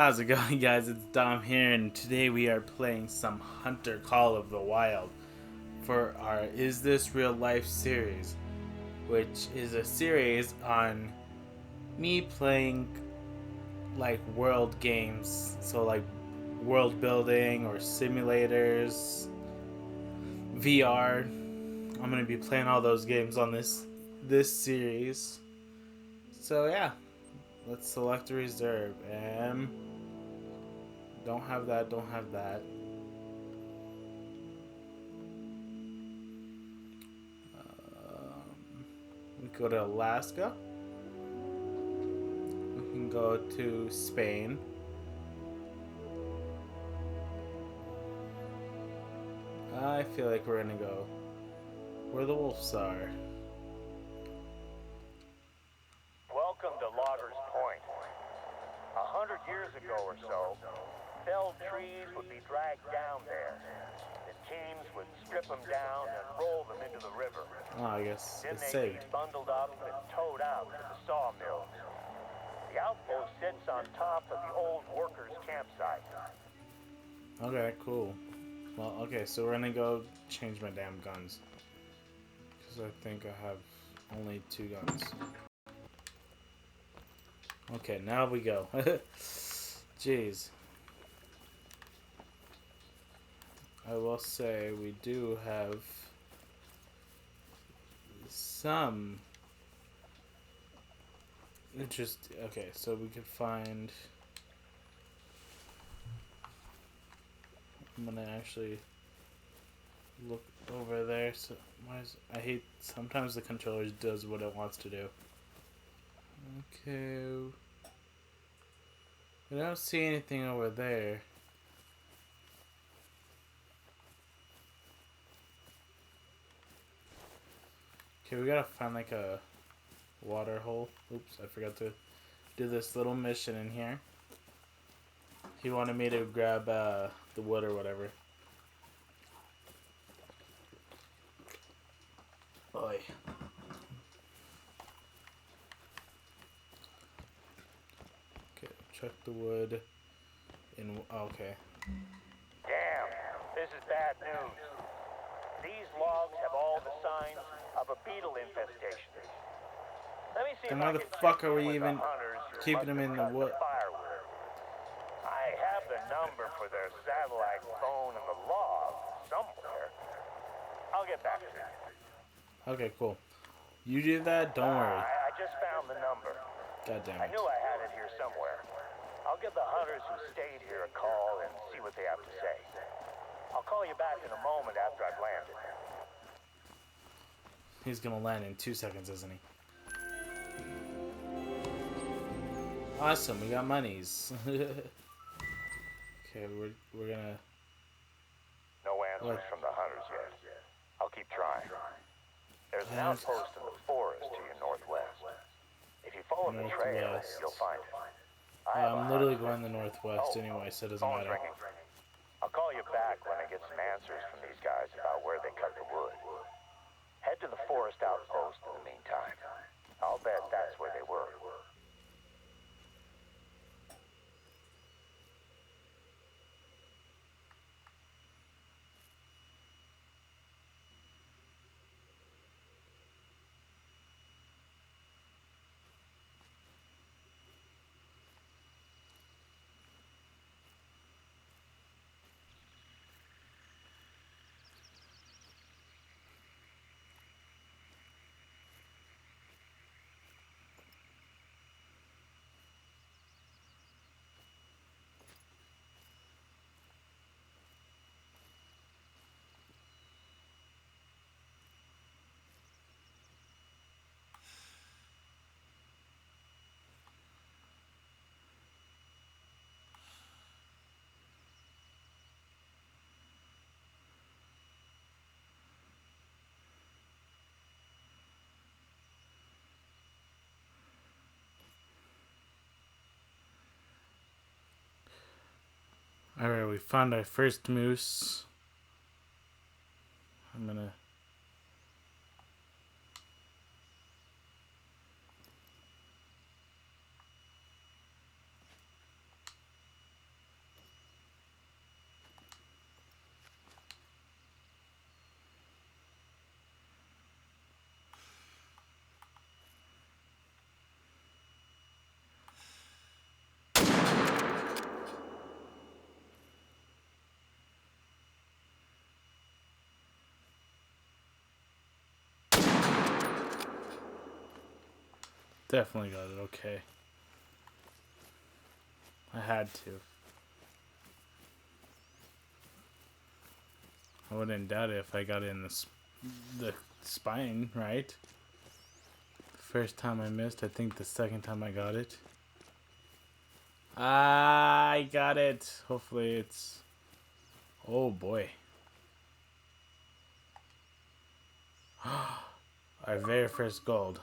How's it going, guys? It's Dom here, and today we are playing some Hunter Call of the Wild for our Is This Real Life series, which is a series on me playing like world games, so like world building or simulators, VR. I'm gonna be playing all those games on this series. So yeah, let's select a reserve and don't have that. Don't have that. We go to Alaska. We can go to Spain. I feel like we're gonna go where the wolves are. Welcome to Loggers Point. 100 years ago or so, felled trees would be dragged down there. The teams would strip them down and roll them into the river. Oh, I guess Then it's they'd saved. be bundled up and towed out to the sawmills. The outpost sits on top of the old workers' campsite. Okay, cool. Well, okay, so we're gonna go change my damn guns. Because I think I have only 2 guns. Okay, now we go. Jeez. I will say we do have some interest. Okay, so we could find. I'm gonna actually look over there. So I hate sometimes the controller does what it wants to do. Okay. I don't see anything over there. Okay, we gotta find like a water hole. Oops, I forgot to do this little mission in here. He wanted me to grab the wood or whatever. Oi. Okay, check the wood. Okay. Damn, this is bad news. These logs have all the signs of a beetle infestation. Let me see Then if why I the can fuck check are in we with the even hunters who keeping must them have in the cut wood? the firewood. I have the number for their satellite phone in the log somewhere. I'll get back to you. Okay, cool. You do that, don't worry. I just found the number. God damn I it. knew I had it here somewhere. I'll give the hunters who stayed here a call and see what they have to say. I'll call you back in a moment after I've landed. He's gonna land in 2 seconds, isn't he? Awesome, we got monies. Okay, we're gonna. No answers What? from the hunters yet. I'll keep trying. There's an outpost in the forest to your northwest. If you follow the trail, Northwest. you'll find it. I have a I'm literally hunch. going the northwest anyway, so it doesn't Phone's matter. ringing. I'll call you back when I get some answers from these guys about where they cut the wood. Head to the forest outpost in the meantime. I'll bet that's where they were. Alright, we found our first moose. I'm gonna. Definitely got it. Okay. I had to. I wouldn't doubt it if I got it in the spine, right? First time I missed, I think the second time I got it. I got it. Hopefully it's... Oh boy. Our very first gold.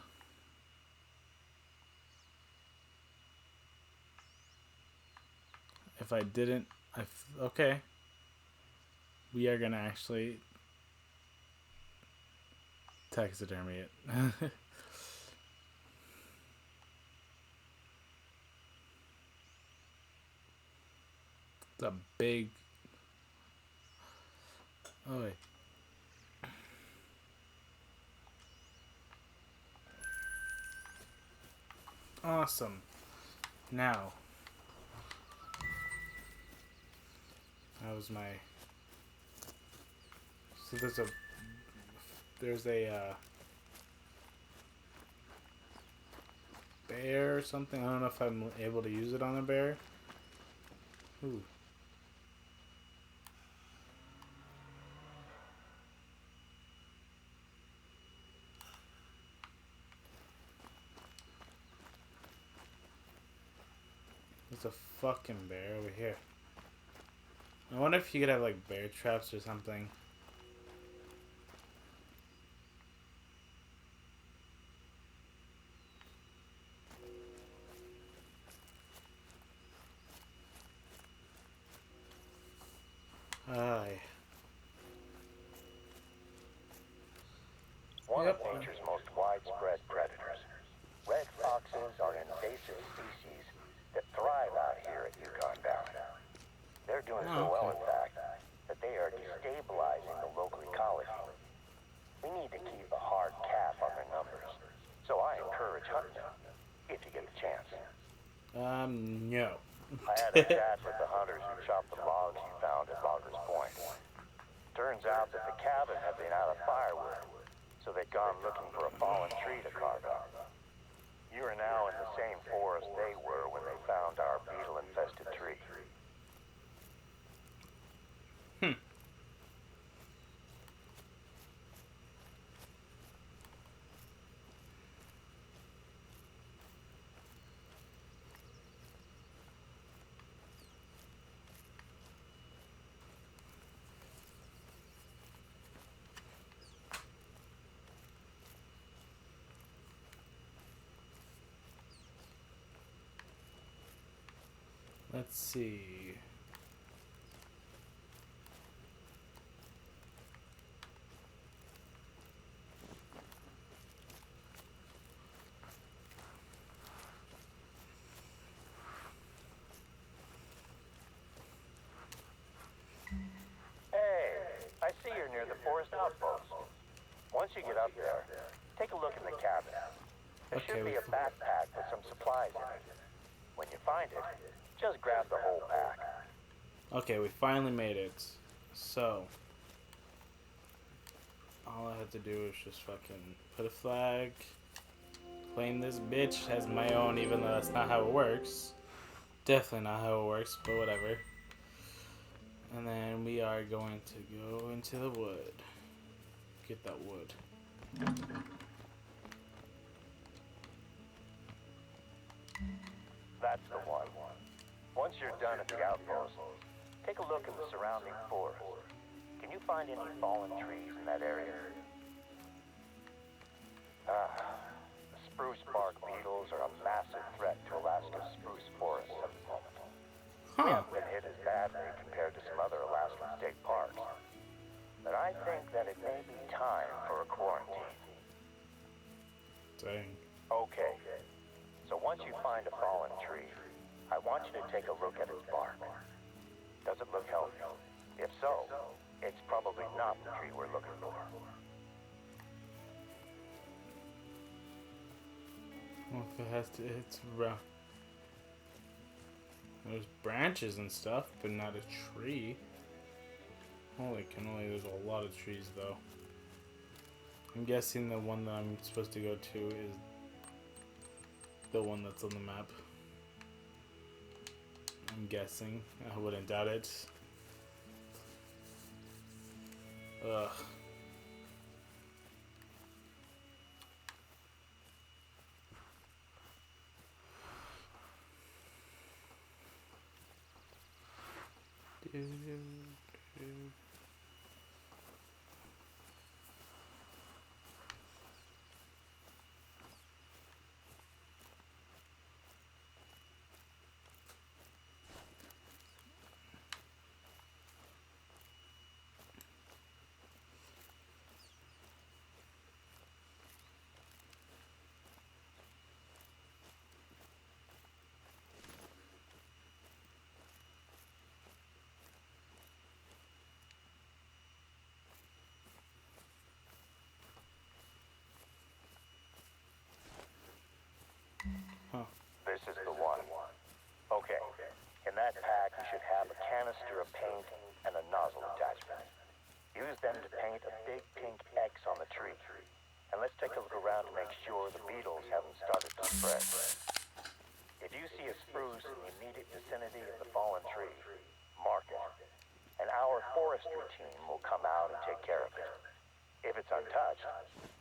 If I didn't... Okay. We are gonna actually taxidermy it. It's a big... Oh wait. Awesome. Now, that was my... So there's a bear or something. I don't know if I'm able to use it on a bear. Ooh. There's a fucking bear over here. I wonder if you could have like bear traps or something. Aye. One of nature's most widespread predators. Red foxes are an invasive species that thrive out here at Yukon Valley. They're doing so well, in fact, that they are destabilizing the local ecology. We need to keep a hard cap on their numbers, so I encourage hunting them, if you get the chance. No. I had a chat with the hunters who chopped the logs you found at Loggers Point. Turns out that the cabin had been out of firewood, so they'd gone looking for a fallen tree to carve up. You are now in the same forest they were when they found our beetle-infested tree. Let's see. Hey, I see you're near the forest outpost. Once you get up there, take a look in the cabin. There should be a backpack with some supplies in it. When you find it, just grab the whole pack. Okay, we finally made it. So, all I have to do is just fucking put a flag, claim this bitch as my own, even though that's not how it works. Definitely not how it works, but whatever. And then we are going to go into the wood. Get that wood. That's the one. Once you're done at the outpost, take a look in the surrounding forest. Can you find any fallen trees in that area? The spruce bark beetles are a massive threat to Alaska's spruce forests at the moment. We haven't been hit as badly compared to some other Alaskan state parks. But I think that it may be time for a quarantine. Dang. Okay. So once you find a fallen tree, I want you to take a look at its bark. Does it look healthy? If so, it's probably not the tree we're looking for. Well, if it has to, it's rough. There's branches and stuff, but not a tree. Holy cannoli, there's a lot of trees though. I'm guessing the one that I'm supposed to go to is the one that's on the map. I'm guessing. I wouldn't doubt it. Ugh. Huh. This is the one. Okay. In that pack, you should have a canister of paint and a nozzle attachment. Use them to paint a big pink X on the tree. And let's take a look around to make sure the beetles haven't started to spread. If you see a spruce in the immediate vicinity of the fallen tree, mark it. And our forestry team will come out and take care of it. If it's untouched,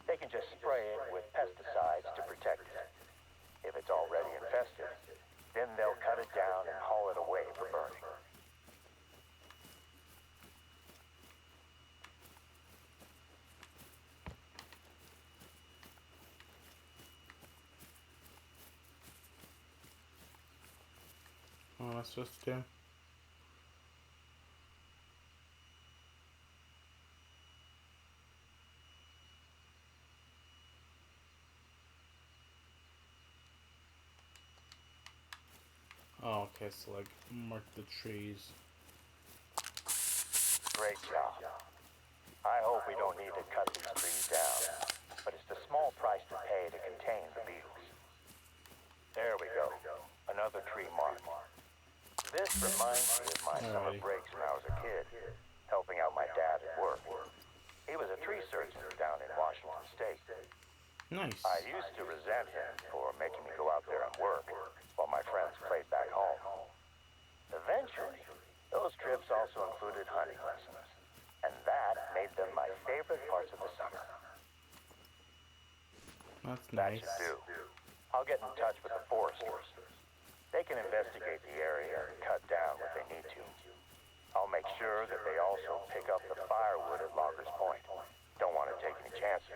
they can just spray it with pesticides to protect it. If it's already infested, then they'll cut it down and haul it away for burning. What am I supposed to do? Oh, okay, so like mark the trees. Great job. I hope we don't need to cut these trees down, but it's the small price to pay to contain the beetles. There we go. Another tree marked. This reminds me of my summer breaks when I was a kid, helping out my dad at work. He was a tree surgeon down in Washington State. Nice. I used to resent him for making me go out there and work while my friends played back home. Eventually, those trips also included hunting lessons, and that made them my favorite parts of the summer. That's That nice. should do. I'll get in touch with the foresters. They can investigate the area and cut down what they need to. I'll make sure that they also pick up the firewood at Loggers Point. Don't want to take any chances.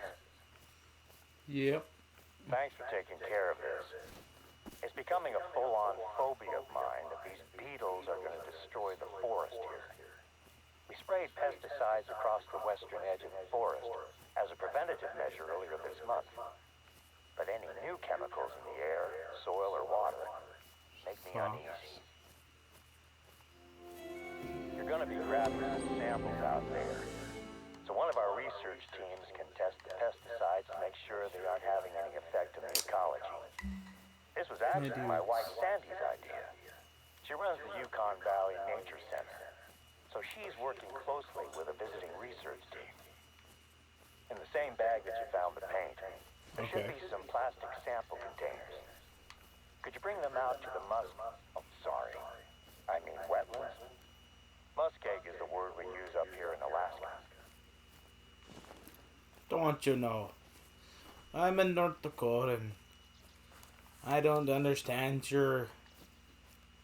Yep. Thanks for taking care of this. It's becoming a full-on phobia of mine that these beetles are going to destroy the forest here. We sprayed pesticides across the western edge of the forest as a preventative measure earlier this month. But any new chemicals in the air, soil, or water make me uneasy. You're going to be grabbing some samples out there. So one of our research teams can test the pesticides to make sure they aren't having any effect on the ecology. This was actually my wife Sandy's idea. She runs the Yukon Valley Nature Center, so she's working closely with a visiting research team. In the same bag that you found the paint, there should be some plastic sample containers. Could you bring them out to the wetlands? Muskeg is the word we use up here in Alaska. Don't you know? I'm in North Dakota and I don't understand your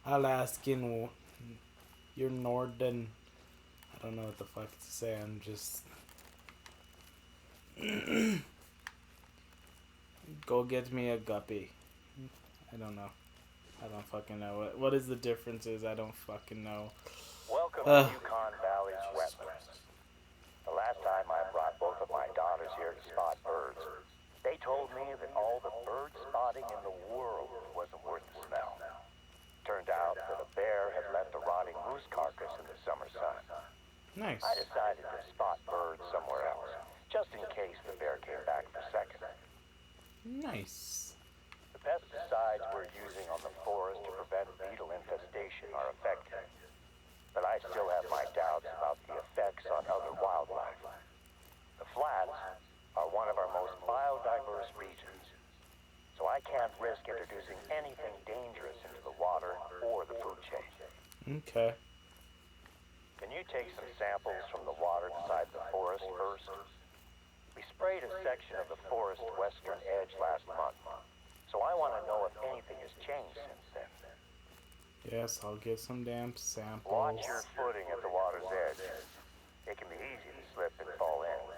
Alaskan, your northern. I don't know what the fuck to say. I'm just. Go get me a guppy. I don't know. I don't fucking know. What is the differences? I don't fucking know. Welcome to Yukon Valley's wetlands. The last time I brought both of my daughters here to spot birds, they told me that all the bird spotting in the world wasn't worth the smell. Turned out that a bear had left a rotting moose carcass in the summer sun. Nice. I decided to spot birds somewhere else, just in case the bear came back for seconds. Nice. The pesticides we're using on the forest to prevent beetle infestation are effective. But I still have my doubts about the effects on other wildlife. The flats are one of our most biodiverse regions, so I can't can't risk introducing anything dangerous into the water or the food chain. Okay. Can you take some samples from the water beside the forest first? We sprayed a section of the forest western edge last month, so I want to know if anything has changed since then. Yes, I'll get some damn samples. Watch your footing at the water's edge. It can be easy to slip and fall in.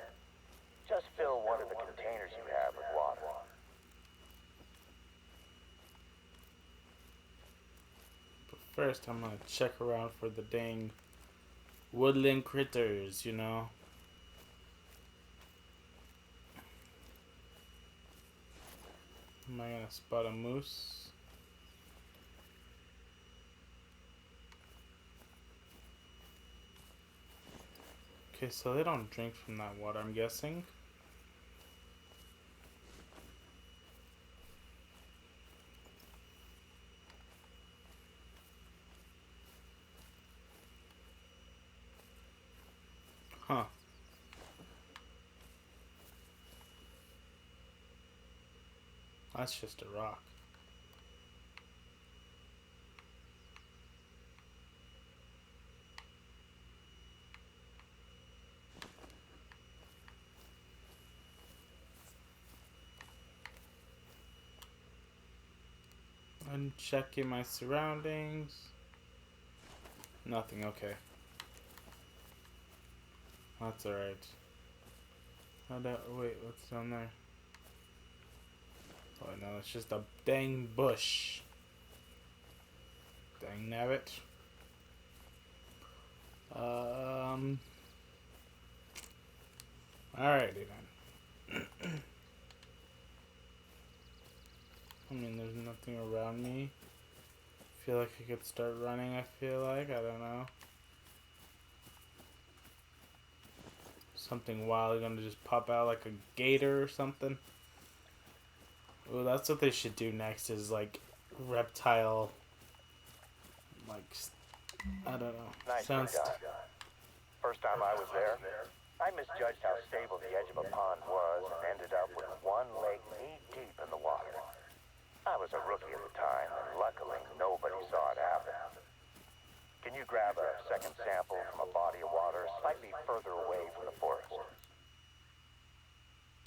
Just fill one of the containers you have with water. But first, I'm gonna check around for the dang woodland critters, you know? Am I gonna spot a moose? Okay, so they don't drink from that water, I'm guessing. Huh. That's just a rock. I'm checking my surroundings. Nothing, okay. That's alright. Wait, what's down there? Oh no, it's just a dang bush. Dang nabbit. Alrighty then. I mean, there's nothing around me. I feel like I could start running, I don't know. Something wild gonna just pop out like a gator or something. Oh, that's what they should do next is like reptile, like, I don't know. Nicely done. First time I was there, I misjudged how stable the edge of a pond was and ended up with one leg knee deep in the water. I was a rookie at the time, and luckily nobody saw it happen. Can you grab a second sample from a body of water slightly further away from the forest?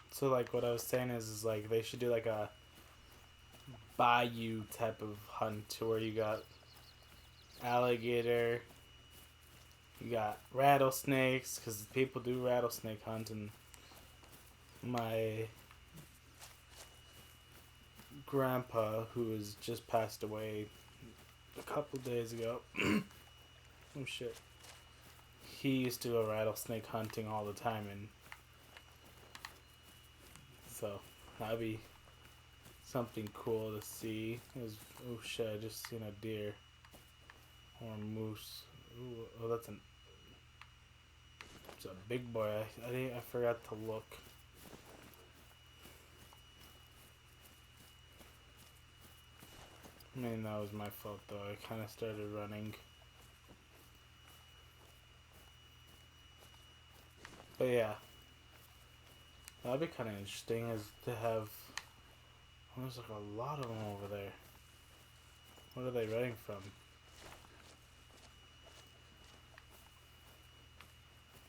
So like what I was saying is like they should do like a bayou type of hunt to where you got alligator, you got rattlesnakes, because people do rattlesnake hunt, and my grandpa, who has just passed away a couple days ago, oh shit, he used to go rattlesnake hunting all the time, and so that'd be something cool to see. Oh shit, I just seen a deer or a moose. Ooh, oh, it's a big boy. I forgot to look. I mean, that was my fault though. I kind of started running. But yeah, that'd be kind of interesting is to have. Oh, there's like a lot of them over there. What are they running from?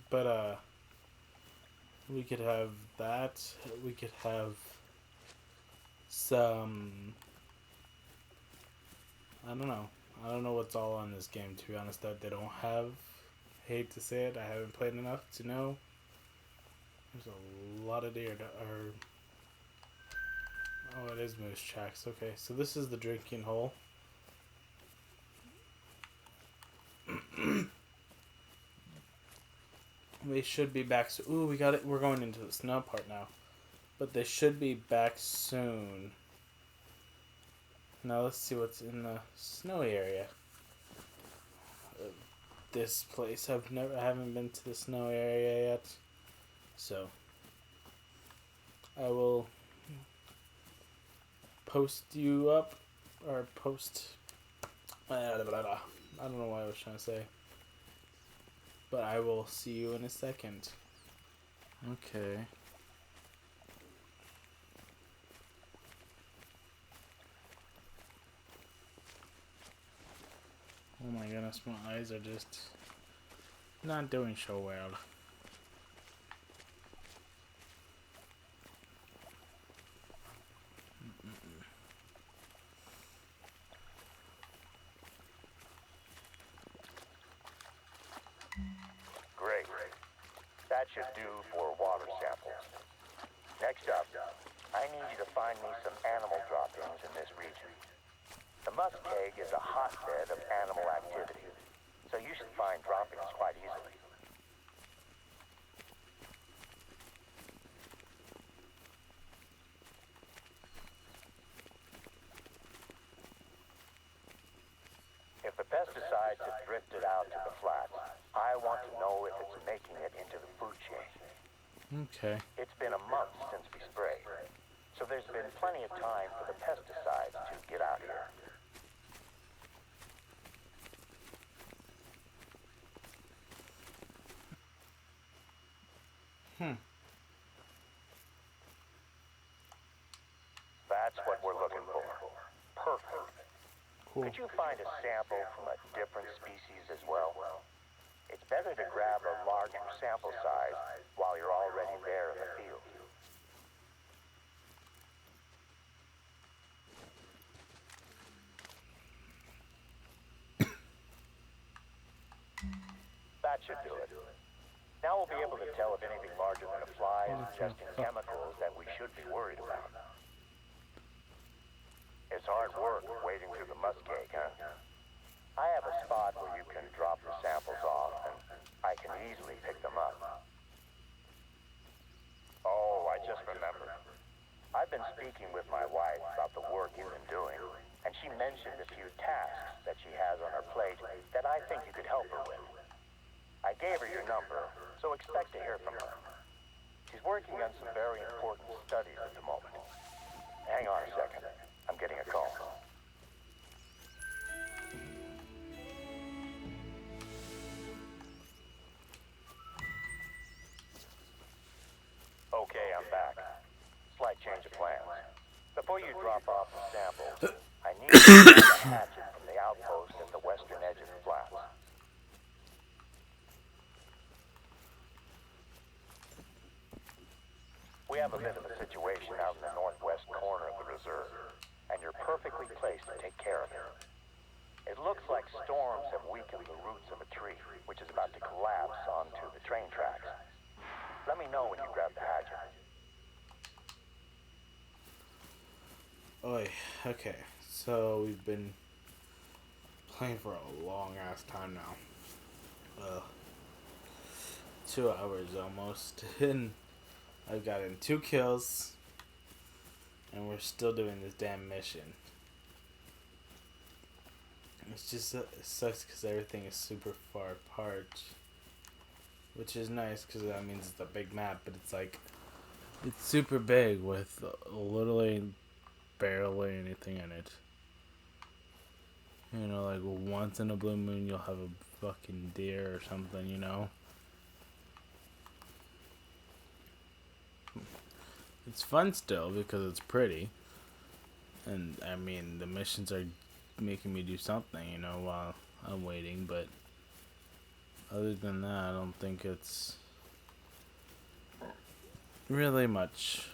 But we could have that. We could have some. I don't know. I don't know what's all on this game, to be honest, that they don't have. I hate to say it, I haven't played enough to know. There's a lot of deer that are. Oh, it is moose tracks. Okay, so this is the drinking hole. They should be back soon. Ooh, we got it. We're going into the snow part now. But they should be back soon. Now let's see what's in the snowy area. This place, I haven't been to the snowy area yet. So I will post you up, or post. I don't know what I was trying to say. But I will see you in a second. Okay. Oh my goodness, my eyes are just not doing so well. Great. That should do for water samples. Next up, I need you to find me some animal drop-ins in this region. The muskeg is a hotbed of animal activity, so you should find drop-ins quite easily. If the pesticides have drifted out to the flats, I want to know if it's making it into the food chain. Okay. It's been a month since we sprayed, so there's been plenty of time for the pesticides to get out here. That's what we're looking for. Perfect. Cool. Could you find a sample from a different species as well? It's better to grab a larger sample size while you're already there in the field. That should do it. Now we'll be able to tell if anything larger than a fly is ingesting chemicals that we should be worried about. It's hard work wading through the muskeg, huh? I have a spot where you can drop the samples off, and I can easily pick them up. Oh, I just remembered. I've been speaking with my wife about the work you've been doing, and she mentioned a few tasks that she has on her plate that I think you could help her with. I gave her your number, so expect to hear from her. She's working on some very important studies at the moment. Hang on a second. I'm getting a call. Okay, I'm back. Slight change of plans. Before you drop off the samples, I need you to get a hatchet from the outpost at the western edge of the flats. We have a bit of a situation out in the northwest corner of the reserve, and you're perfectly placed to take care of it. It looks like storms have weakened the roots of a tree, which is about to collapse onto the train tracks. Let me know when you grab the hatchet. Oi, okay. So we've been playing for a long ass time now. 2 hours almost. And I've gotten 2 kills. And we're still doing this damn mission. It's just, it sucks because everything is super far apart. Which is nice because that means it's a big map, but it's like, it's super big with literally barely anything in it. You know, like once in a blue moon you'll have a fucking deer or something, you know? It's fun still because it's pretty. And I mean, the missions are making me do something, you know, while I'm waiting, but other than that, I don't think it's really much.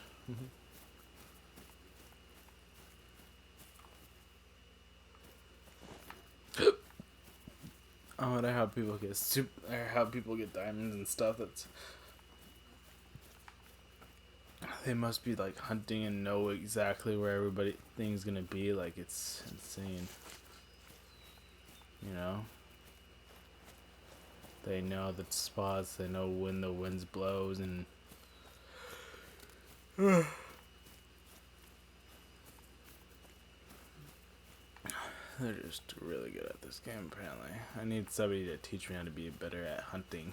I wonder how people get how people get diamonds and stuff. That's, they must be like hunting and know exactly where everything's gonna be. Like, it's insane. You know, they know the spots. They know when the winds blows and. They're just really good at this game, apparently. I need somebody to teach me how to be better at hunting.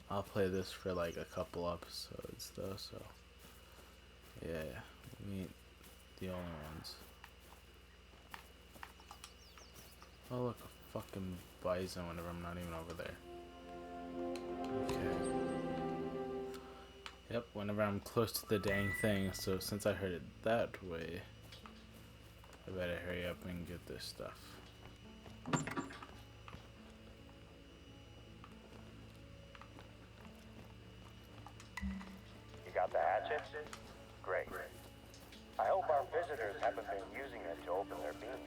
I'll play this for like a couple episodes, though, so. Yeah, we ain't the only ones. Oh, look, a fucking bison whenever I'm not even over there. Okay. Yep, whenever I'm close to the dang thing, so since I heard it that way. I better hurry up and get this stuff. You got the hatchet? Great. I hope our visitors haven't been using it to open their beams.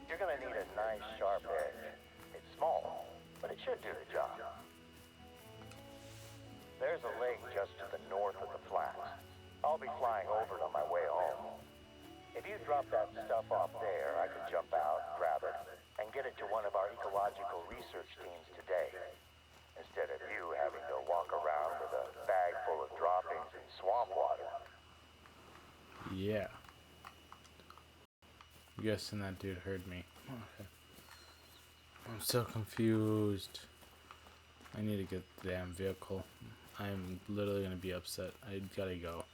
You're gonna need a nice sharp edge. It's small, but it should do the job. There's a lake just to the north of the flats. I'll be flying over it on my way home. If you drop that stuff off there, I can jump out, grab it, and get it to one of our ecological research teams today, instead of you having to walk around with a bag full of droppings and swamp water. Yeah. I'm guessing that dude heard me. Okay. I'm so confused. I need to get the damn vehicle. I'm literally gonna be upset. I gotta go.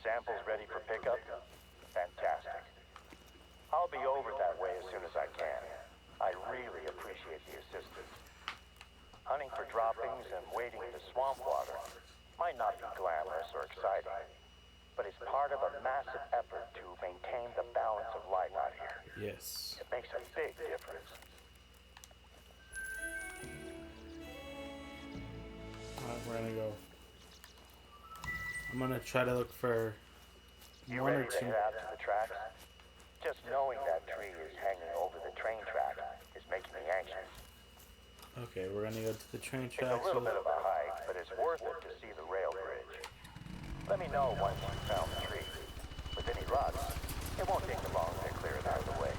Samples ready for pickup? Fantastic. I'll be over that way as soon as I can. I really appreciate the assistance. Hunting for droppings and wading into swamp water might not be glamorous or exciting, but it's part of a massive effort to maintain the balance of life out here. Yes. It makes a big difference. Alright, we're gonna go. I'm gonna try to look for You one or ready to two. head out to the tracks? Just knowing that tree is hanging over the train track is making me anxious. Okay, we're gonna go to the train It's tracks. a little bit of a hike, but it's worth it to see the rail bridge. Let me know once you've found the tree. With any luck, it won't take you long to clear it out of the way.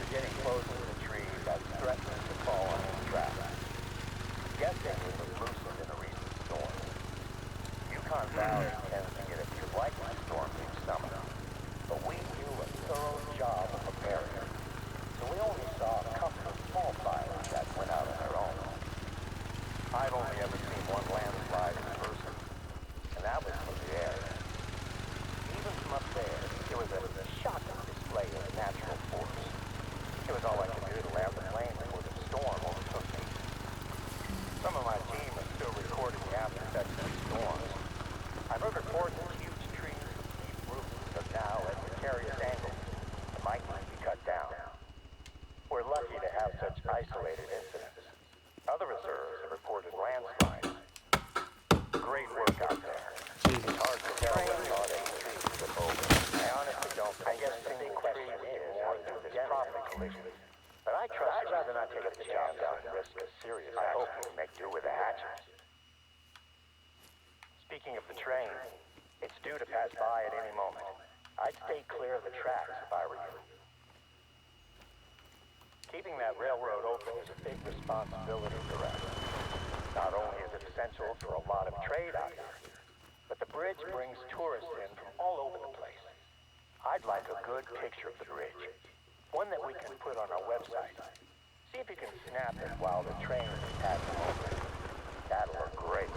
You're getting close to the tree that's threatening to fall on its track. I'm guessing it was loosened in a recent storm. Yukon Valley tends to get a few lightning storms each summer, but we do a thorough job of preparing. So we only saw a couple of small fires that went out on their own. I've only ever seen one landslide in person, and that was from the air. Even from up there, it was a shocking display of natural force. It was all I could do to land the plane before the storm overtook me. Some of my team is still recording the after effects of the storms. I've heard reports of huge trees with deep roots are now at precarious angles and might need to be cut down. We're lucky to have such isolated incidents. Other reserves have reported landslides. Great work out there. It's hard to tell when not any trees tip over. I honestly don't. I guess the big question is how to do this properly collision. But I'd rather not take the job down and risk a serious accident. I hope we make do with a hatchet. Speaking of the train, it's due to pass by at any moment. I'd stay clear of the tracks if I were you. Keeping that railroad open is a big responsibility for us. Not only is it essential for a lot of trade out here, but the bridge brings tourists in from all over the place. I'd like a good picture of the bridge. One that we can put on our website. See if you can snap it while the train is passing over. That'll look great.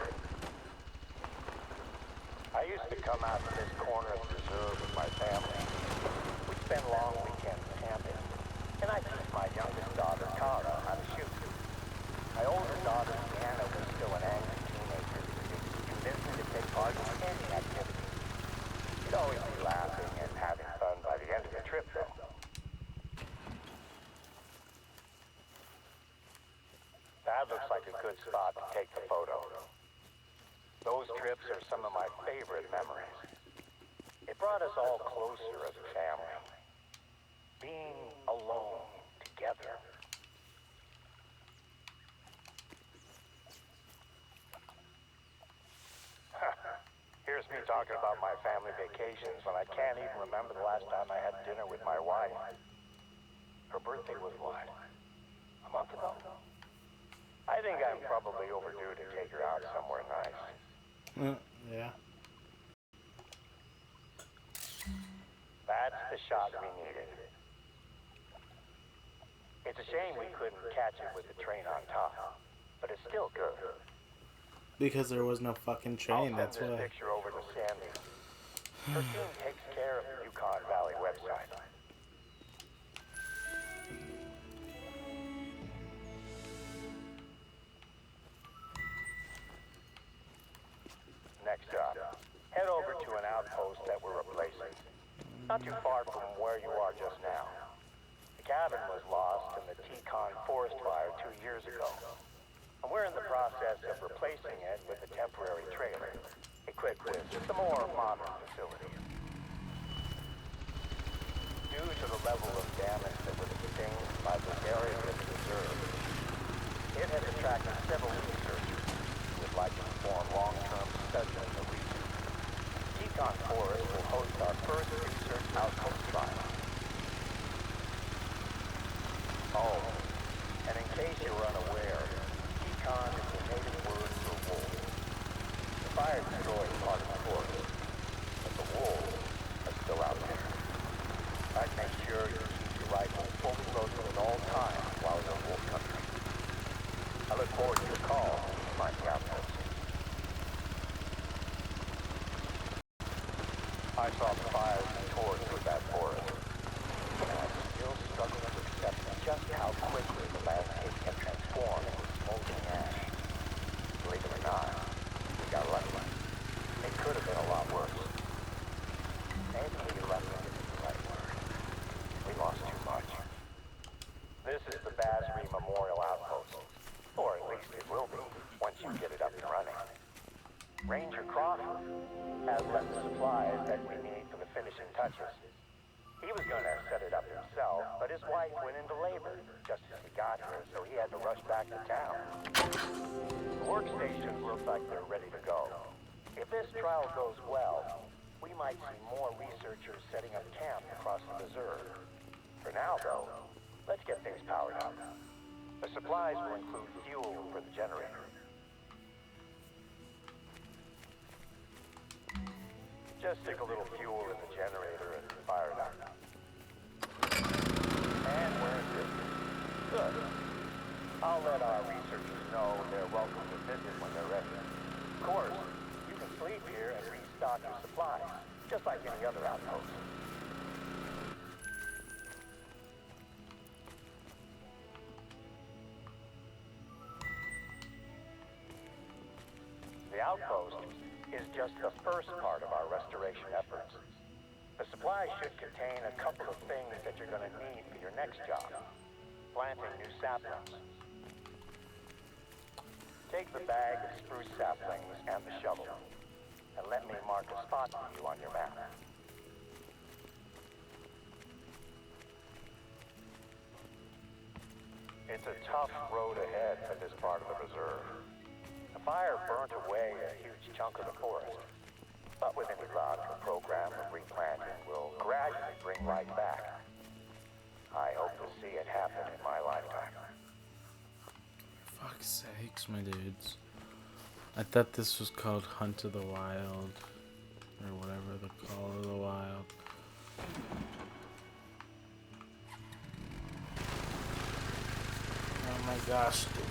I used to come out to this corner of the reserve with my family. We'd spend long weekends camping, and I teach my youngest daughter, Tara, how to shoot. My older daughter, Deanna, was still an angry teenager who convinced me to take part in any activity. She'd always be laughing and having fun by the end of the trip, though. That looks like a good spot to take the photo. Those trips are some of my favorite memories. It brought us all closer as a family. Being alone together. Here's me talking about my family vacations when I can't even remember the last time I had dinner with my wife. Her birthday was what? A month ago? I think I'm probably overdue to take her out somewhere nice. Yeah. That's the shot we needed. It's a shame we couldn't catch it with the train on top, but it's still good. Because there was no fucking train, that's I'll send why. this picture over to Sandy. Her team takes care of the Yukon Valley website. Next up, head over to an outpost that we're replacing. Not too far from where you are just now. The cabin was lost in the Teton forest fire 2 years ago. And we're in the process of replacing it with a temporary trailer, equipped with some more modern facilities. Due to the level of damage that was sustained by this area of the reserve, it has attracted several researchers who would like to perform long-term studies of the region. Teton Forest will host our first research outpost trial. Oh, and in case you were unaware, Teton is the native word for wolf. The fire destroyed part of the forest, but the wolves are still out there. I'd make sure you keep your rifle fully loaded at all times while you're in wolf country. I look forward to your call, my outpost. I saw the fires and torch through that forest, and I still struggle to accept just how quickly the landscape can transform into smoldering ash. Believe it or not, we got lucky. It could have been a lot worse. Maybe lucky isn't the right word. We lost too much. This is the Basri Memorial Outpost, or at least it will be once you get it up and running. Ranger Crawford has left the supplies that we need for the finishing touches. He was going to set it up himself, but his wife went into labor just as he got here, so he had to rush back to town. The workstations look like they're ready to go. If this trial goes well, we might see more researchers setting up camp across the reserve. For now, though, let's get things powered up. The supplies will include fuel for the generator. Just stick a little fuel in the generator and fire it up. And we're in business. Good. I'll let our researchers know they're welcome to visit when they're ready. Of course, you can sleep here and restock your supplies, just like any other outpost. The outpost is just the first part of our restoration efforts. The supplies should contain a couple of things that you're going to need for your next job. Planting new saplings. Take the bag of spruce saplings and the shovel, and let me mark a spot for you on your map. It's a tough road ahead for this part of the reserve. The fire burnt away a huge chunk of the forest, but with any luck, a program of replanting will gradually bring life back. I hope to see it happen in my lifetime. Fuck's sakes, my dudes. I thought this was called Hunt of the Wild, or whatever, the Call of the Wild. Oh my gosh, dude.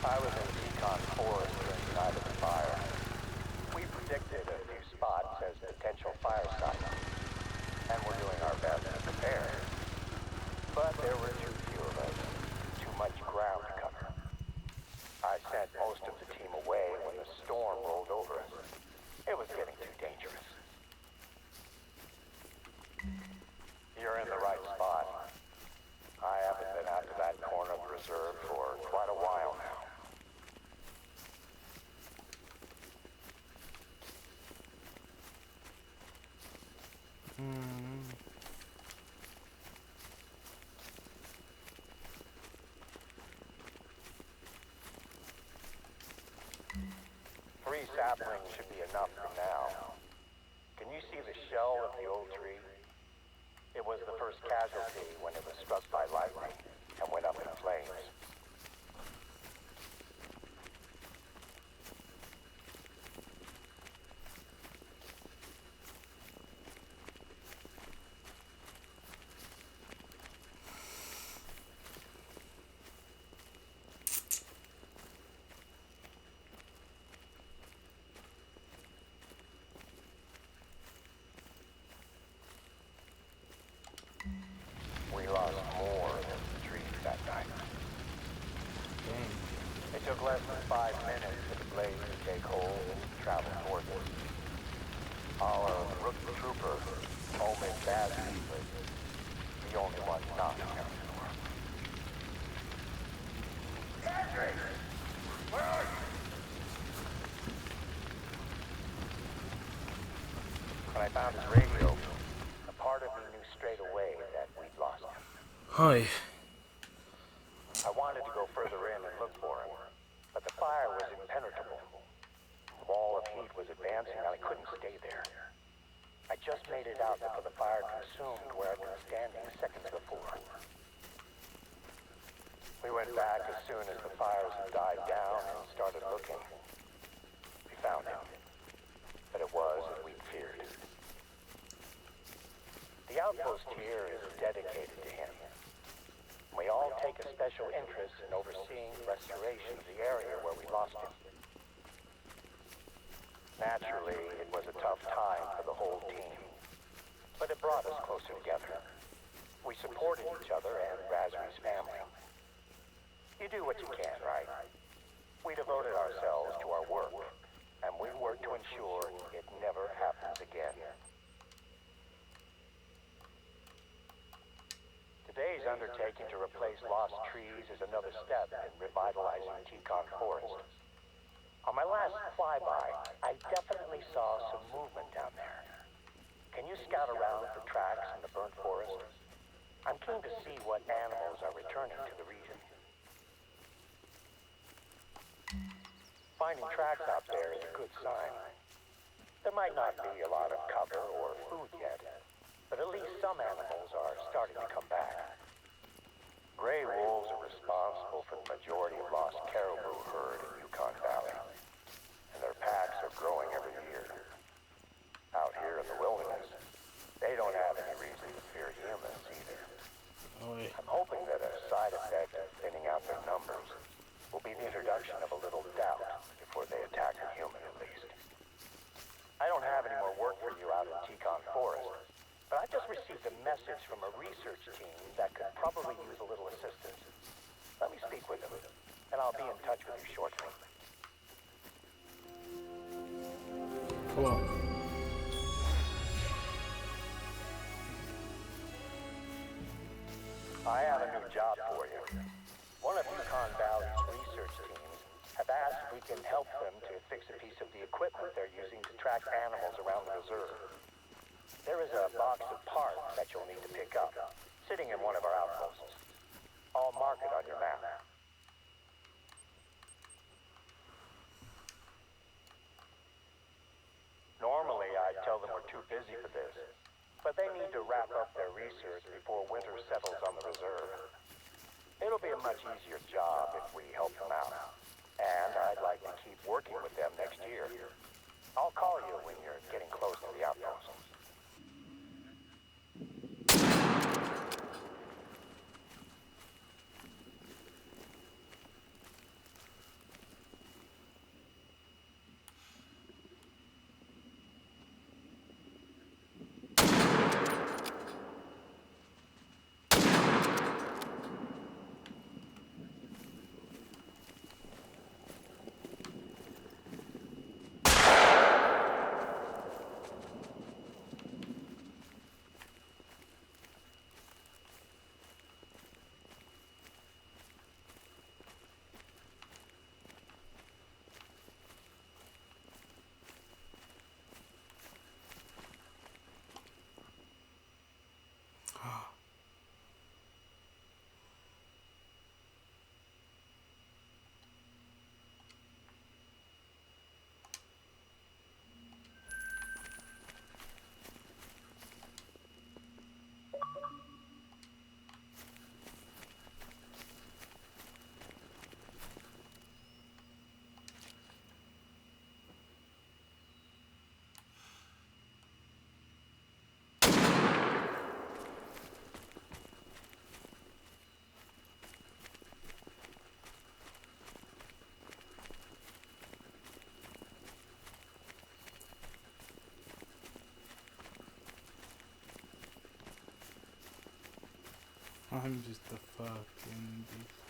I was in Teton Forest during the night of the fire. We predicted a few spots as potential fire sites, and we're doing our best to prepare. But there were too few of us, too much ground to cover. I sent most of the team away when the storm rolled over us. It was getting too dangerous. You're in the right spot. I haven't been out to that corner of the reserve for quite a while now. Three saplings should be enough for now. Can you see the shell of the old tree? It was the first casualty when it was struck by lightning and went up in flames. I found his radio. A part of me knew straight away that we'd lost him. Hi. I wanted to go further in and look for him, but the fire was impenetrable. The wall of heat was advancing and I couldn't stay there. I just made it out before the fire consumed where I'd been standing seconds before. We went back as soon as the fires had died down and started looking. We found him, but it was as we'd feared. The outpost here is dedicated to him. We all take a special interest in overseeing the restoration of the area where we lost him. Naturally, it was a tough time for the whole team, but it brought us closer together. We supported each other and Razri's family. You do what you can, right? We devoted ourselves to our work, and we worked to ensure it never happens again. Today's undertaking to replace lost trees is another step in revitalizing Teton Forest. On my last flyby, I definitely saw some movement down there. Can you scout around for tracks in the burnt forest? I'm keen to see what animals are returning to the region. Finding tracks out there is a good sign. There might not be a lot of cover or food yet, but at least some animals are starting to come back. Gray wolves are responsible for the majority of lost caribou herd in Yukon Valley, and their packs are growing every year. Out here in the wilderness, they don't have any reason to fear humans either. I'm hoping that a side effect of thinning out their numbers will be the introduction of a little doubt before they attack a human at least. I don't have any more work for you out in Teton Forest, but I just received a message from a research team that could probably use a little assistance. Let me speak with them, and I'll be in touch with you shortly. Cool. I have a new job for you. One of Yukon Valley's research teams have asked if we can help them to fix a piece of the equipment they're using to track animals around the reserve. There is a box of parts that you'll need to pick up, sitting in one of our outposts. I'll mark it on your map. Normally, I'd tell them we're too busy for this, but they need to wrap up their research before winter settles on the reserve. It'll be a much easier job if we help them out, and I'd like to keep working with them next year. I'll call you when you're getting close to the outpost. I'm just a fucking beast.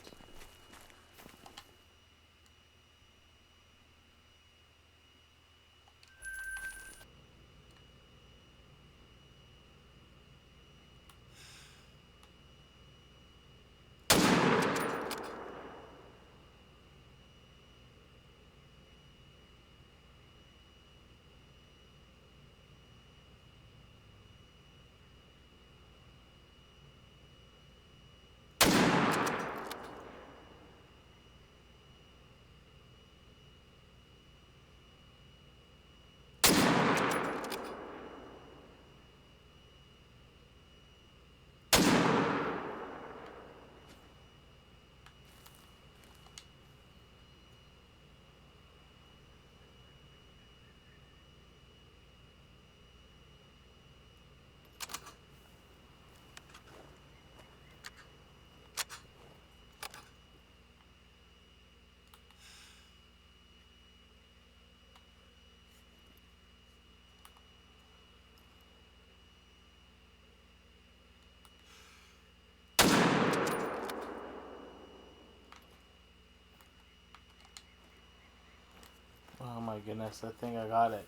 goodness, I think I got it.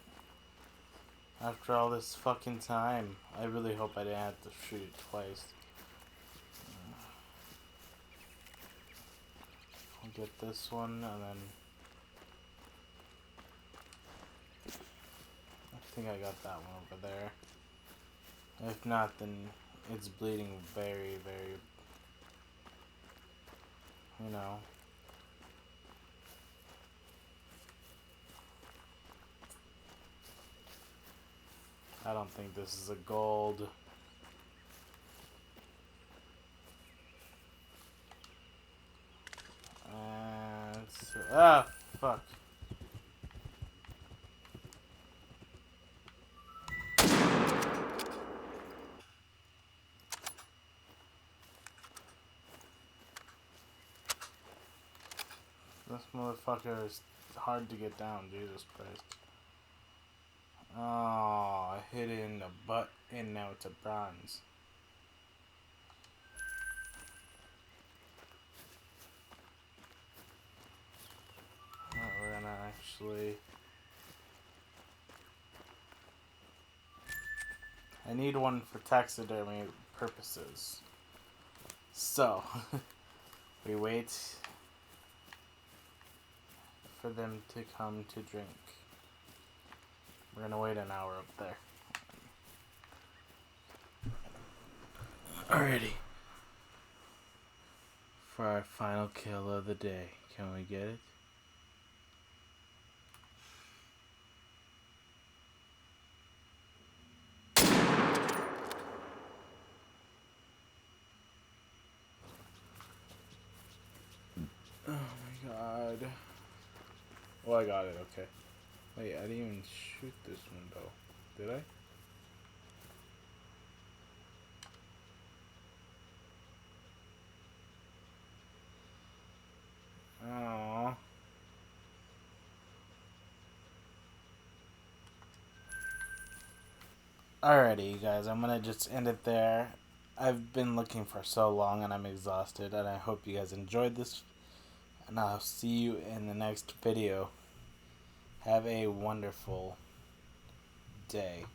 After all this fucking time. I really hope I didn't have to shoot it twice. I'll get this one, and then... I think I got that one over there. If not, then it's bleeding very, very... You know... I don't think this is a gold. Fuck. This motherfucker is hard to get down, Jesus Christ. Oh, I hit it in the butt and now it's a bronze. Alright, we're gonna actually... I need one for taxidermy purposes. So, we wait for them to come to drink. We're gonna wait an hour up there. Alrighty. For our final kill of the day. Can we get it? Oh my god. Oh, I got it, okay. Wait, I didn't even shoot this one though. Did I? Aww. Alrighty, you guys, I'm gonna just end it there. I've been looking for so long and I'm exhausted, and I hope you guys enjoyed this. And I'll see you in the next video. Have a wonderful day.